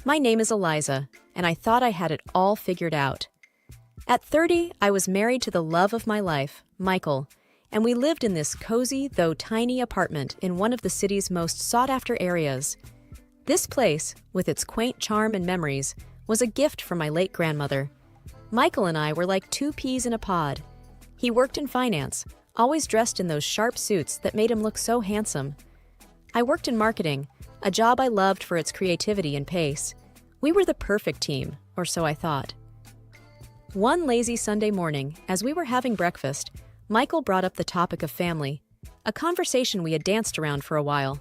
My name is Eliza, and I thought I had it all figured out. At 30, I was married to the love of my life, Michael, and we lived in this cozy, though tiny apartment in one of the city's most sought-after areas. This place, with its quaint charm and memories, was a gift from my late grandmother. Michael and I were like two peas in a pod. He worked in finance, always dressed in those sharp suits that made him look so handsome. I worked in marketing, a job I loved for its creativity and pace. We were the perfect team, or so I thought. One lazy Sunday morning, as we were having breakfast, Michael brought up the topic of family, a conversation we had danced around for a while.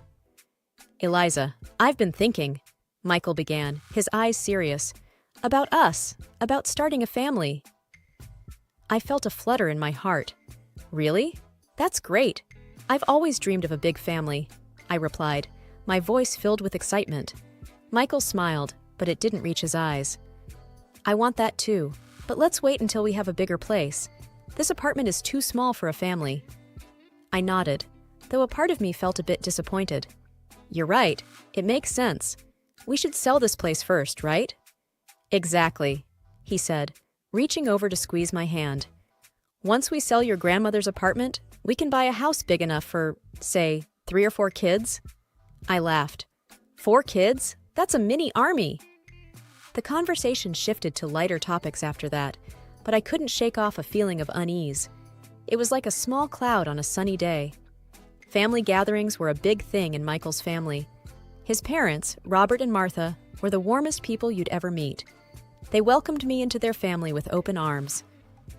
"Eliza, I've been thinking," Michael began, his eyes serious, "about us, about starting a family." I felt a flutter in my heart. "Really? That's great. I've always dreamed of a big family," I replied, my voice filled with excitement. Michael smiled, but it didn't reach his eyes. "I want that too, but let's wait until we have a bigger place. This apartment is too small for a family." I nodded, though a part of me felt a bit disappointed. "You're right. It makes sense. We should sell this place first, right?" "Exactly," he said, reaching over to squeeze my hand. "Once we sell your grandmother's apartment, we can buy a house big enough for, say, 3 or 4 kids." I laughed. 4 kids? That's a mini army. The conversation shifted to lighter topics after that, but I couldn't shake off a feeling of unease. It was like a small cloud on a sunny day. Family gatherings were a big thing in Michael's family. His parents, Robert and Martha, were the warmest people you'd ever meet. They welcomed me into their family with open arms.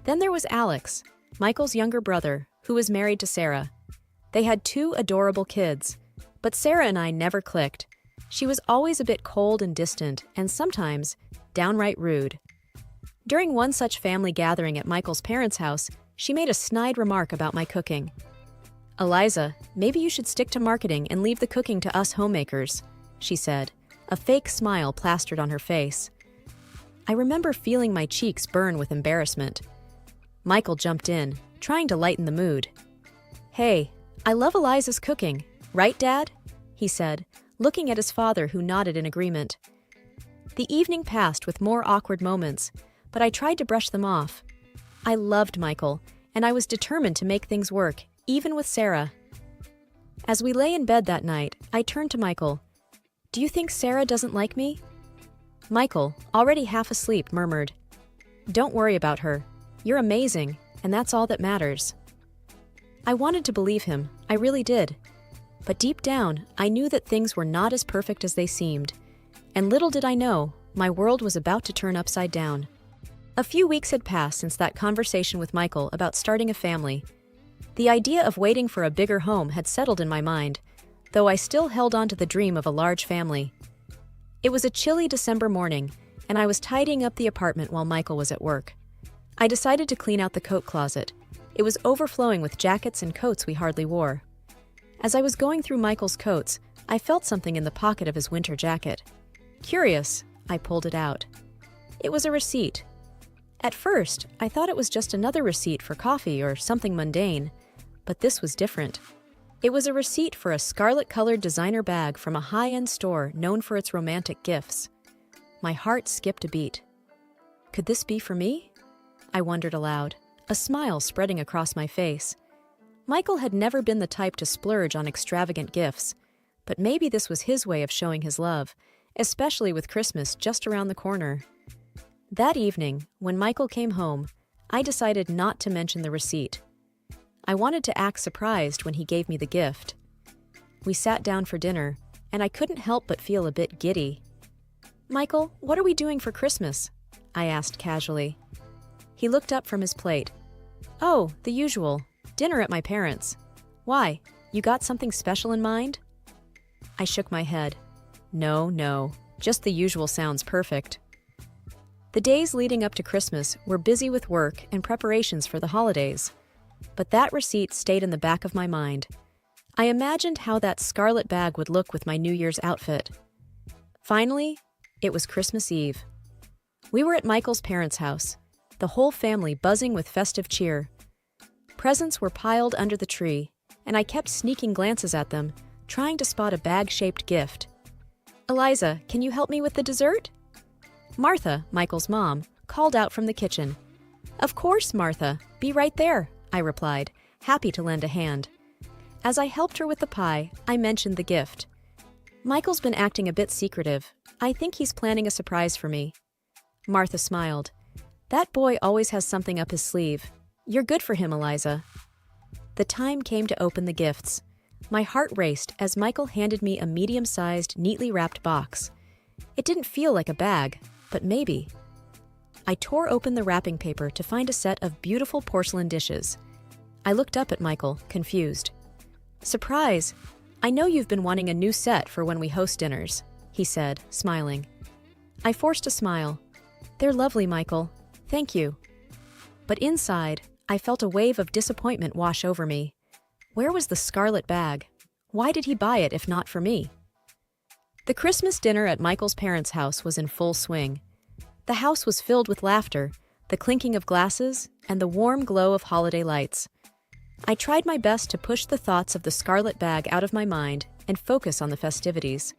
Then there was Alex, Michael's younger brother, who was married to Sarah. They had 2 adorable kids, but Sarah and I never clicked. She was always a bit cold and distant, and sometimes downright rude. During one such family gathering at Michael's parents' house, she made a snide remark about my cooking. "Eliza, maybe you should stick to marketing and leave the cooking to us homemakers," she said, a fake smile plastered on her face. I remember feeling my cheeks burn with embarrassment. Michael jumped in, trying to lighten the mood. "Hey, I love Eliza's cooking, right, Dad?" he said, looking at his father, who nodded in agreement. The evening passed with more awkward moments, but I tried to brush them off. I loved Michael, and I was determined to make things work, even with Sarah. As we lay in bed that night, I turned to Michael. "Do you think Sarah doesn't like me?" Michael, already half asleep, murmured, "Don't worry about her. You're amazing, and that's all that matters." I wanted to believe him, I really did. But deep down, I knew that things were not as perfect as they seemed. And little did I know, my world was about to turn upside down. A few weeks had passed since that conversation with Michael about starting a family. The idea of waiting for a bigger home had settled in my mind, though I still held on to the dream of a large family. It was a chilly December morning, and I was tidying up the apartment while Michael was at work. I decided to clean out the coat closet. It was overflowing with jackets and coats we hardly wore. As I was going through Michael's coats, I felt something in the pocket of his winter jacket. Curious, I pulled it out. It was a receipt. At first, I thought it was just another receipt for coffee or something mundane, but this was different. It was a receipt for a scarlet-colored designer bag from a high-end store known for its romantic gifts. My heart skipped a beat. Could this be for me? I wondered aloud, a smile spreading across my face. Michael had never been the type to splurge on extravagant gifts, but maybe this was his way of showing his love, especially with Christmas just around the corner. That evening, when Michael came home, I decided not to mention the receipt. I wanted to act surprised when he gave me the gift. We sat down for dinner, and I couldn't help but feel a bit giddy. "Michael, what are we doing for Christmas?" I asked casually. He looked up from his plate. "Oh, the usual. Dinner at my parents'. Why, you got something special in mind?" I shook my head. No, just the usual sounds perfect." The days leading up to Christmas were busy with work and preparations for the holidays. But that receipt stayed in the back of my mind. I imagined how that scarlet bag would look with my New Year's outfit. Finally, it was Christmas Eve. We were at Michael's parents' house, the whole family buzzing with festive cheer. Presents were piled under the tree, and I kept sneaking glances at them, trying to spot a bag-shaped gift. Eliza, can you help me with the dessert? Martha, Michael's mom, called out from the kitchen. Of course, Martha. Be right there, I replied, happy to lend a hand. As I helped her with the pie, I mentioned the gift. Michael's been acting a bit secretive. I think he's planning a surprise for me. Martha smiled. That boy always has something up his sleeve. You're good for him, Eliza. The time came to open the gifts. My heart raced as Michael handed me a medium-sized, neatly wrapped box. It didn't feel like a bag, but maybe. I tore open the wrapping paper to find a set of beautiful porcelain dishes. I looked up at Michael, confused. Surprise! I know you've been wanting a new set for when we host dinners, he said, smiling. I forced a smile. They're lovely, Michael. Thank you. But inside, I felt a wave of disappointment wash over me. Where was the scarlet bag? Why did he buy it if not for me? The Christmas dinner at Michael's parents' house was in full swing. The house was filled with laughter, the clinking of glasses, and the warm glow of holiday lights. I tried my best to push the thoughts of the scarlet bag out of my mind and focus on the festivities.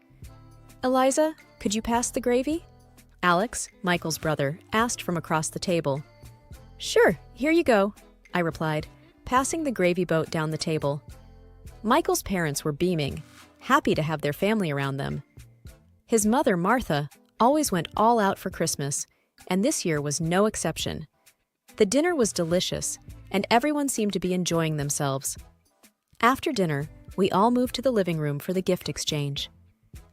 Eliza, could you pass the gravy? Alex, Michael's brother, asked from across the table. Sure, here you go, I replied, passing the gravy boat down the table. Michael's parents were beaming, happy to have their family around them. His mother, Martha, always went all out for Christmas, and this year was no exception. The dinner was delicious, and everyone seemed to be enjoying themselves. After dinner, we all moved to the living room for the gift exchange.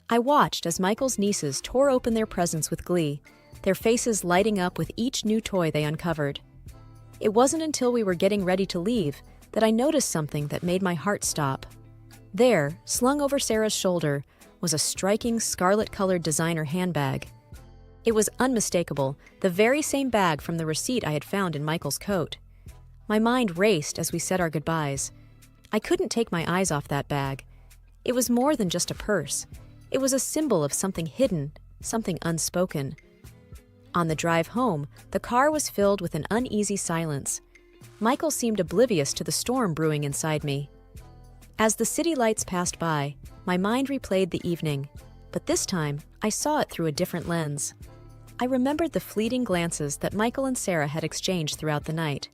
I watched as Michael's nieces tore open their presents with glee, their faces lighting up with each new toy they uncovered. It wasn't until we were getting ready to leave that I noticed something that made my heart stop. There, slung over Sarah's shoulder, was a striking scarlet-colored designer handbag. It was unmistakable, the very same bag from the receipt I had found in Michael's coat. My mind raced as we said our goodbyes. I couldn't take my eyes off that bag. It was more than just a purse. It was a symbol of something hidden, something unspoken. On the drive home, the car was filled with an uneasy silence. Michael seemed oblivious to the storm brewing inside me. As the city lights passed by, my mind replayed the evening, but this time I saw it through a different lens. I remembered the fleeting glances that Michael and Sarah had exchanged throughout the night.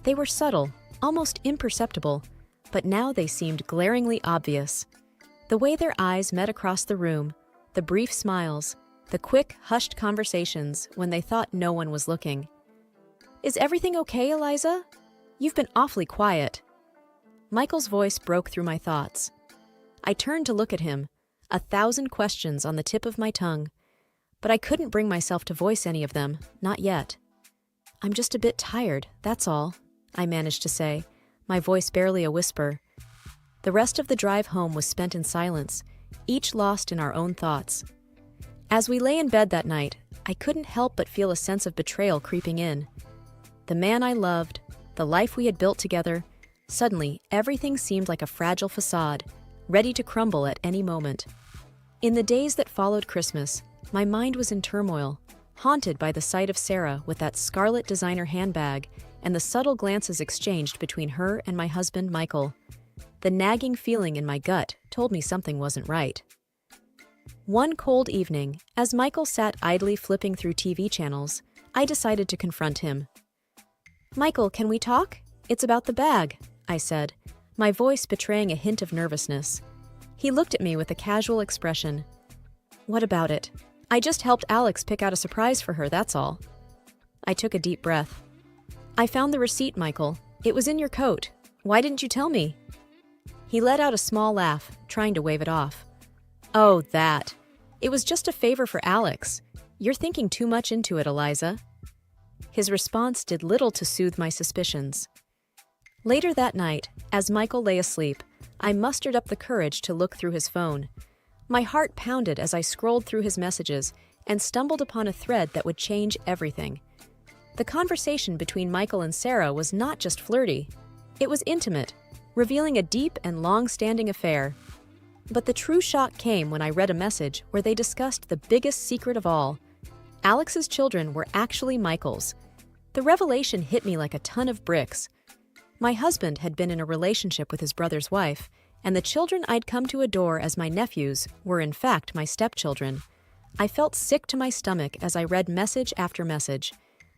They were subtle, almost imperceptible, but now they seemed glaringly obvious. The way their eyes met across the room, the brief smiles, the quick, hushed conversations when they thought no one was looking. Is everything okay, Eliza? You've been awfully quiet. Michael's voice broke through my thoughts. I turned to look at him, 1,000 questions on the tip of my tongue, but I couldn't bring myself to voice any of them, not yet. I'm just a bit tired, that's all, I managed to say, my voice barely a whisper. The rest of the drive home was spent in silence, each lost in our own thoughts. As we lay in bed that night, I couldn't help but feel a sense of betrayal creeping in. The man I loved, the life we had built together, suddenly everything seemed like a fragile facade, ready to crumble at any moment. In the days that followed Christmas, my mind was in turmoil, haunted by the sight of Sarah with that scarlet designer handbag and the subtle glances exchanged between her and my husband, Michael. The nagging feeling in my gut told me something wasn't right. One cold evening, as Michael sat idly flipping through TV channels, I decided to confront him. Michael, can we talk? It's about the bag, I said, my voice betraying a hint of nervousness. He looked at me with a casual expression. What about it? I just helped Alex pick out a surprise for her, that's all. I took a deep breath. I found the receipt, Michael. It was in your coat. Why didn't you tell me? He let out a small laugh, trying to wave it off. Oh, that. It was just a favor for Alex. You're thinking too much into it, Eliza. His response did little to soothe my suspicions. Later that night, as Michael lay asleep, I mustered up the courage to look through his phone. My heart pounded as I scrolled through his messages and stumbled upon a thread that would change everything. The conversation between Michael and Sarah was not just flirty. It was intimate, revealing a deep and long-standing affair. But the true shock came when I read a message where they discussed the biggest secret of all. Alex's children were actually Michael's. The revelation hit me like a ton of bricks. My husband had been in a relationship with his brother's wife, and the children I'd come to adore as my nephews were in fact my stepchildren. I felt sick to my stomach as I read message after message.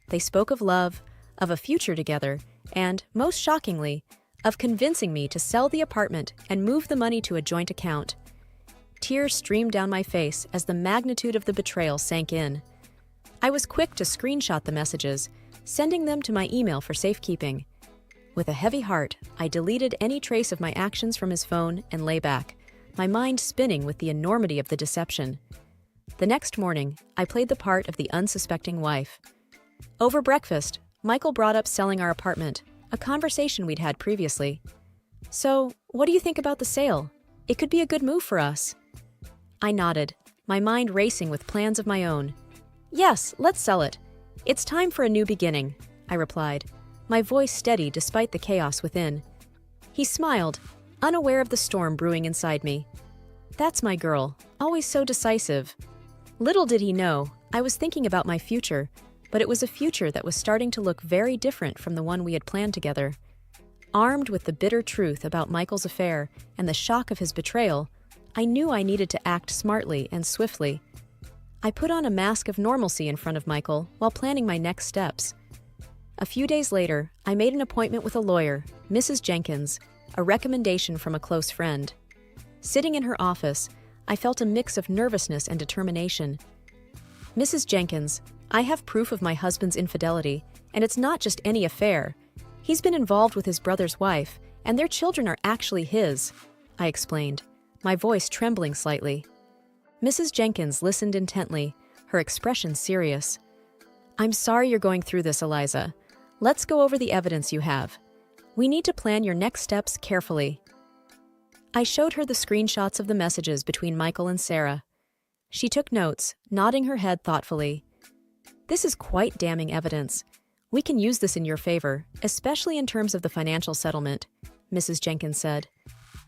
They spoke of love, of a future together, and, most shockingly, of convincing me to sell the apartment and move the money to a joint account. Tears streamed down my face as the magnitude of the betrayal sank in. I was quick to screenshot the messages, sending them to my email for safekeeping. With a heavy heart, I deleted any trace of my actions from his phone and lay back, my mind spinning with the enormity of the deception. The next morning, I played the part of the unsuspecting wife. Over breakfast, Michael brought up selling our apartment, a conversation we'd had previously. "So, what do you think about the sale? It could be a good move for us." I nodded, my mind racing with plans of my own. "Yes, let's sell it. It's time for a new beginning," I replied, my voice steady despite the chaos within. He smiled, unaware of the storm brewing inside me. That's my girl, always so decisive. Little did he know, I was thinking about my future, but it was a future that was starting to look very different from the one we had planned together. Armed with the bitter truth about Michael's affair and the shock of his betrayal, I knew I needed to act smartly and swiftly. I put on a mask of normalcy in front of Michael while planning my next steps. A few days later, I made an appointment with a lawyer, Mrs. Jenkins, a recommendation from a close friend. Sitting in her office, I felt a mix of nervousness and determination. "Mrs. Jenkins, I have proof of my husband's infidelity, and it's not just any affair. He's been involved with his brother's wife, and their children are actually his," I explained, my voice trembling slightly. Mrs. Jenkins listened intently, her expression serious. "I'm sorry you're going through this, Eliza. Let's go over the evidence you have. We need to plan your next steps carefully." I showed her the screenshots of the messages between Michael and Sarah. She took notes, nodding her head thoughtfully. "This is quite damning evidence. We can use this in your favor, especially in terms of the financial settlement," Mrs. Jenkins said.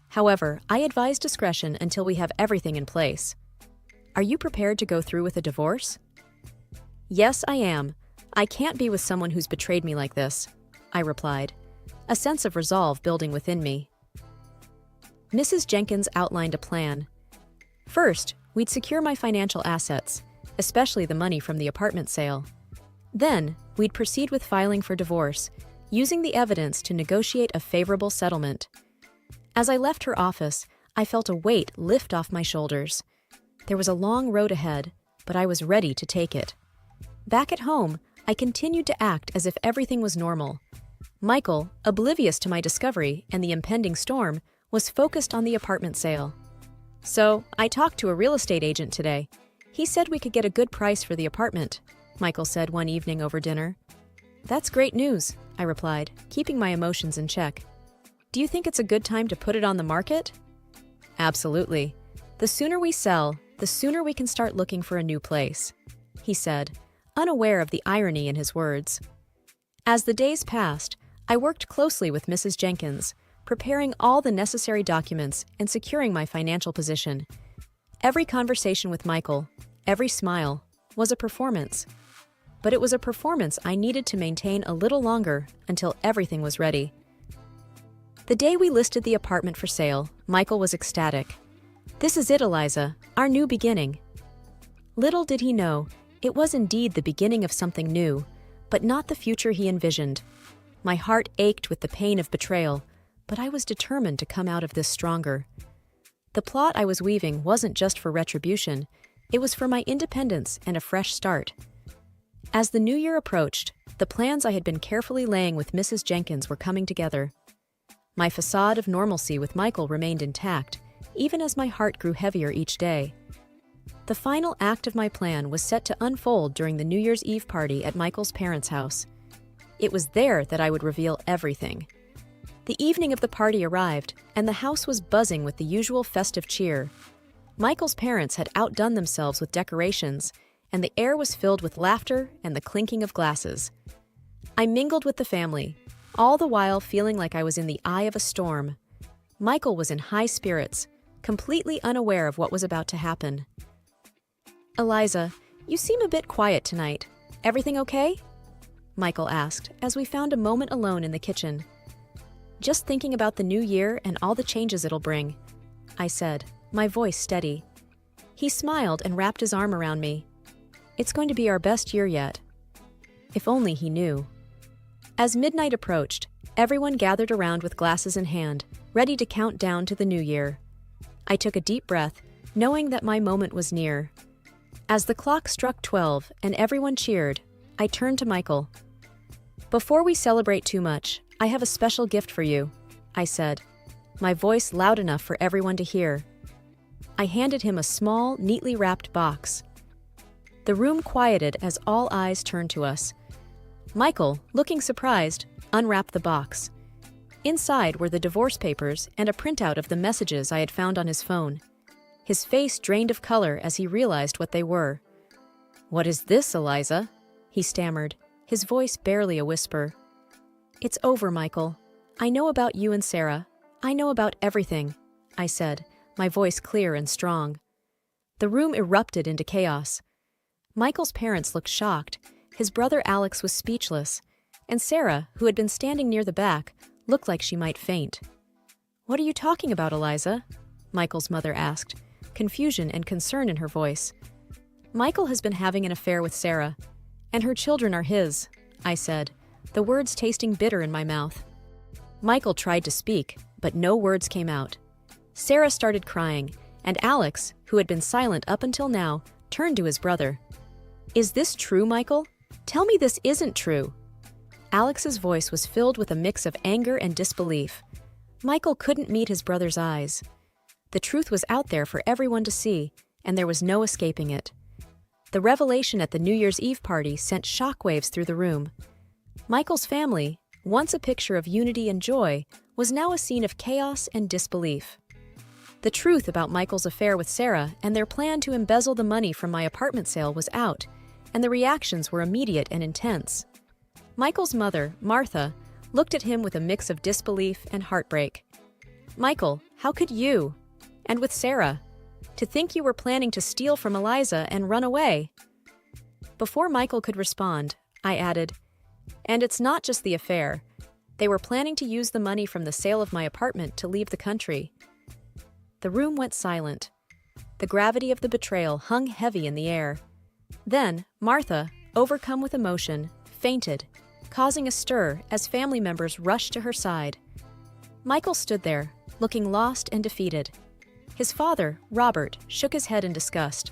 "However, I advise discretion until we have everything in place. Are you prepared to go through with a divorce?" "Yes, I am. I can't be with someone who's betrayed me like this," I replied, a sense of resolve building within me. Mrs. Jenkins outlined a plan. First, we'd secure my financial assets, especially the money from the apartment sale. Then, we'd proceed with filing for divorce, using the evidence to negotiate a favorable settlement. As I left her office, I felt a weight lift off my shoulders. There was a long road ahead, but I was ready to take it. Back at home, I continued to act as if everything was normal. Michael, oblivious to my discovery and the impending storm, was focused on the apartment sale. "So, I talked to a real estate agent today. He said we could get a good price for the apartment," Michael said one evening over dinner. "That's great news," I replied, keeping my emotions in check. "Do you think it's a good time to put it on the market?" "Absolutely. The sooner we sell, the sooner we can start looking for a new place," he said, unaware of the irony in his words. As the days passed, I worked closely with Mrs. Jenkins, preparing all the necessary documents and securing my financial position. Every conversation with Michael, every smile, was a performance. But it was a performance I needed to maintain a little longer until everything was ready. The day we listed the apartment for sale, Michael was ecstatic. "This is it, Eliza, our new beginning." Little did he know, it was indeed the beginning of something new, but not the future he envisioned. My heart ached with the pain of betrayal, but I was determined to come out of this stronger. The plot I was weaving wasn't just for retribution, it was for my independence and a fresh start. As the new year approached, the plans I had been carefully laying with Mrs. Jenkins were coming together. My facade of normalcy with Michael remained intact, even as my heart grew heavier each day. The final act of my plan was set to unfold during the New Year's Eve party at Michael's parents' house. It was there that I would reveal everything. The evening of the party arrived, and the house was buzzing with the usual festive cheer. Michael's parents had outdone themselves with decorations, and the air was filled with laughter and the clinking of glasses. I mingled with the family, all the while feeling like I was in the eye of a storm. Michael was in high spirits, completely unaware of what was about to happen. "Eliza, you seem a bit quiet tonight. Everything okay?" Michael asked as we found a moment alone in the kitchen. Just thinking about the new year and all the changes it'll bring, I said, my voice steady. He smiled and wrapped his arm around me. It's going to be our best year yet. If only he knew. As midnight approached, everyone gathered around with glasses in hand, ready to count down to the new year. I took a deep breath, knowing that my moment was near. As the clock struck 12 and everyone cheered, I turned to Michael. Before we celebrate too much, I have a special gift for you, I said, my voice loud enough for everyone to hear. I handed him a small, neatly wrapped box. The room quieted as all eyes turned to us. Michael, looking surprised, unwrapped the box. Inside were the divorce papers and a printout of the messages I had found on his phone. His face drained of color as he realized what they were. "What is this, Eliza?" he stammered, his voice barely a whisper. "It's over, Michael. I know about you and Sarah. I know about everything," I said, my voice clear and strong. The room erupted into chaos. Michael's parents looked shocked, his brother Alex was speechless, and Sarah, who had been standing near the back, looked like she might faint. "What are you talking about, Eliza?" Michael's mother asked, confusion and concern in her voice. "Michael has been having an affair with Sarah, and her children are his," I said, the words tasting bitter in my mouth. Michael tried to speak, but no words came out. Sarah started crying, and Alex, who had been silent up until now, turned to his brother. "Is this true, Michael? Tell me this isn't true." Alex's voice was filled with a mix of anger and disbelief. Michael couldn't meet his brother's eyes. The truth was out there for everyone to see, and there was no escaping it. The revelation at the New Year's Eve party sent shockwaves through the room. Michael's family, once a picture of unity and joy, was now a scene of chaos and disbelief. The truth about Michael's affair with Sarah and their plan to embezzle the money from my apartment sale was out, and the reactions were immediate and intense. Michael's mother, Martha, looked at him with a mix of disbelief and heartbreak. "Michael, how could you? And with Sarah? To think you were planning to steal from Eliza and run away." Before Michael could respond, I added, "And it's not just the affair. They were planning to use the money from the sale of my apartment to leave the country." The room went silent. The gravity of the betrayal hung heavy in the air. Then, Martha, overcome with emotion, fainted, causing a stir as family members rushed to her side. Michael stood there, looking lost and defeated. His father, Robert, shook his head in disgust.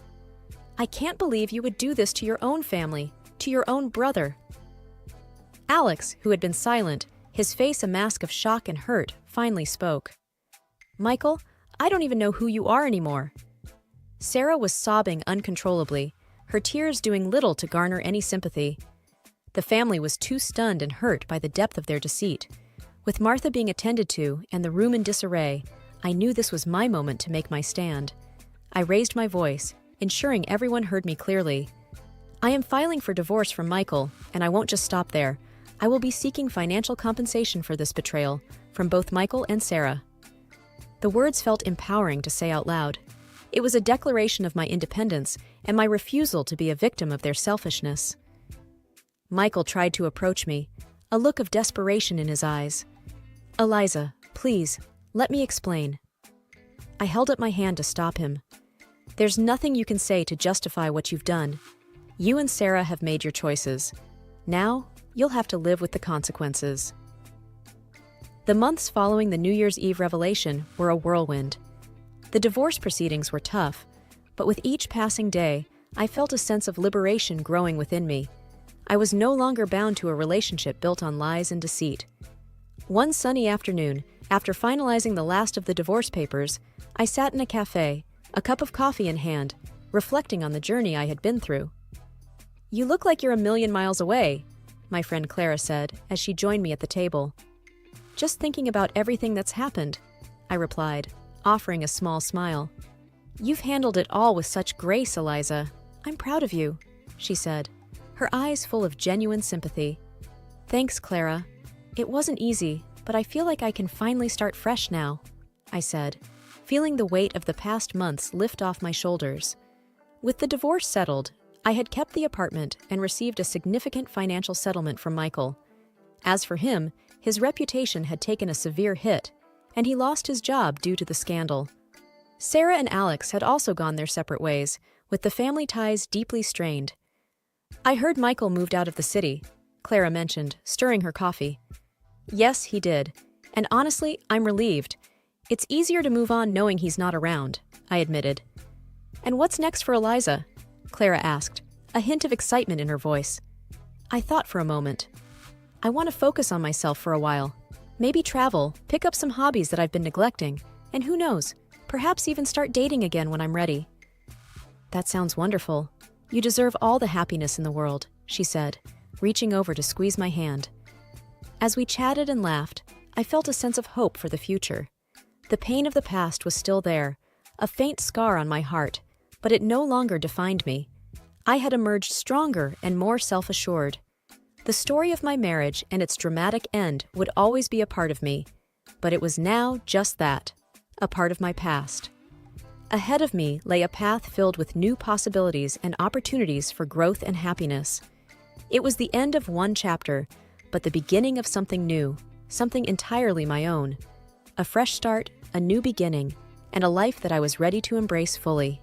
"I can't believe you would do this to your own family, to your own brother." Alex, who had been silent, his face a mask of shock and hurt, finally spoke. "Michael, I don't even know who you are anymore." Sarah was sobbing uncontrollably, her tears doing little to garner any sympathy. The family was too stunned and hurt by the depth of their deceit. With Martha being attended to and the room in disarray, I knew this was my moment to make my stand. I raised my voice, ensuring everyone heard me clearly. "I am filing for divorce from Michael, and I won't just stop there. I will be seeking financial compensation for this betrayal, from both Michael and Sarah." The words felt empowering to say out loud. It was a declaration of my independence and my refusal to be a victim of their selfishness. Michael tried to approach me, a look of desperation in his eyes. "Eliza, please, let me explain." I held up my hand to stop him. "There's nothing you can say to justify what you've done. You and Sarah have made your choices. Now, you'll have to live with the consequences." The months following the New Year's Eve revelation were a whirlwind. The divorce proceedings were tough, but with each passing day, I felt a sense of liberation growing within me. I was no longer bound to a relationship built on lies and deceit. One sunny afternoon, after finalizing the last of the divorce papers, I sat in a cafe, a cup of coffee in hand, reflecting on the journey I had been through. "You look like you're a million miles away," my friend Clara said as she joined me at the table. "Just thinking about everything that's happened," I replied, offering a small smile. "You've handled it all with such grace, Eliza. I'm proud of you," she said, her eyes full of genuine sympathy. "Thanks, Clara. It wasn't easy, but I feel like I can finally start fresh now," I said, feeling the weight of the past months lift off my shoulders. With the divorce settled, I had kept the apartment and received a significant financial settlement from Michael. As for him, His reputation had taken a severe hit, and he lost his job due to the scandal. Sarah and Alex had also gone their separate ways, with the family ties deeply strained. "I heard Michael moved out of the city," Clara mentioned, stirring her coffee. "Yes, he did. And honestly, I'm relieved. It's easier to move on knowing he's not around," I admitted. "And what's next for Eliza?" Clara asked, a hint of excitement in her voice. I thought for a moment. "I want to focus on myself for a while. Maybe travel, pick up some hobbies that I've been neglecting, and who knows, perhaps even start dating again when I'm ready." "That sounds wonderful. You deserve all the happiness in the world," she said, reaching over to squeeze my hand. As we chatted and laughed, I felt a sense of hope for the future. The pain of the past was still there, a faint scar on my heart, but it no longer defined me. I had emerged stronger and more self-assured. The story of my marriage and its dramatic end would always be a part of me, but it was now just that, a part of my past. Ahead of me lay a path filled with new possibilities and opportunities for growth and happiness. It was the end of one chapter, but the beginning of something new, something entirely my own. A fresh start, a new beginning, and a life that I was ready to embrace fully.